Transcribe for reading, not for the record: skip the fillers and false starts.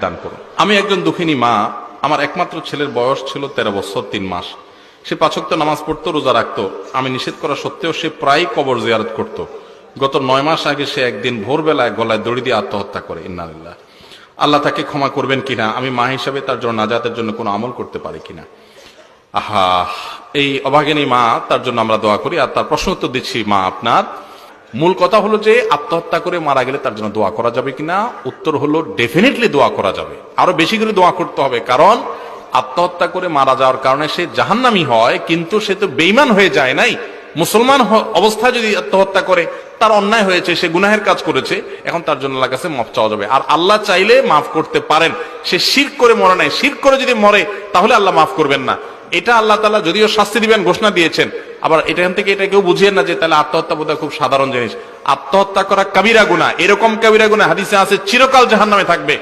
দান করুন। আমি একজন দুঃখিনী মা, আমার একমাত্র ছেলের বয়স ছিল 13 বছর 3 মাস। সে 5 ওয়াক্ত নামাজ পড়তো, রোজা রাখতো। আমি নিষেধ করা সত্ত্বেও সে প্রায় কবর জিয়ারত করত। গত 9 মাস আগে সে একদিন ভোরবেলায় গলায় দড়ি দিয়ে আত্মহত্যা করে। ইন্নালিল্লাহ। আল্লাহ তাকে ক্ষমা করবেন কিনা, আমি মা হিসাবে তার জন্য নাজাতের জন্য কোনো আমল করতে পারি কিনা। আহা, এই অভাগিনী মা, তার জন্য আমরা দোয়া করি। আর তার প্রশ্ন উত্তর দিচ্ছি মা আপনার। মূল কথা হলো যে আত্মহত্যা করে মারা গেলে তার জন্য দোয়া করা যাবে কিনা। উত্তর হলো ডেফিনেটলি দোয়া করা যাবে, আরো বেশি করে দোয়া করতে হবে। কারণ আত্মহত্যা করে মারা যাওয়ার কারণে সে জাহান্নামী হয়, কিন্তু সে তো বেঈমান হয়ে যায় নাই। মুসলমান অবস্থায় যদি আত্মহত্যা করে, তার অন্যায় হয়েছে, সে গুনাহের কাজ করেছে, এখন তার জন্য আল্লাহর কাছে মাফ চাওয়া যাবে। আর আল্লাহ চাইলে মাফ করতে পারেন। সে শিরক করে মরে নাই, শিরক করে যদি মরে তাহলে আল্লাহ মাফ করবেন না। এটা আল্লাহ তাআলা যদিও শাস্তি দিবেন ঘোষণা দিয়েছেন। আবার এখান থেকে এটা কেউ বুঝিয়েন না যে তাহলে আত্মহত্যা বোধহয় খুব সাধারণ জিনিস। আত্মহত্যা করা কাবিরা গুনাহ, এরকম কাবিরা গুনাহ হাদিসে আছে চিরকাল জাহান্নামে থাকবে।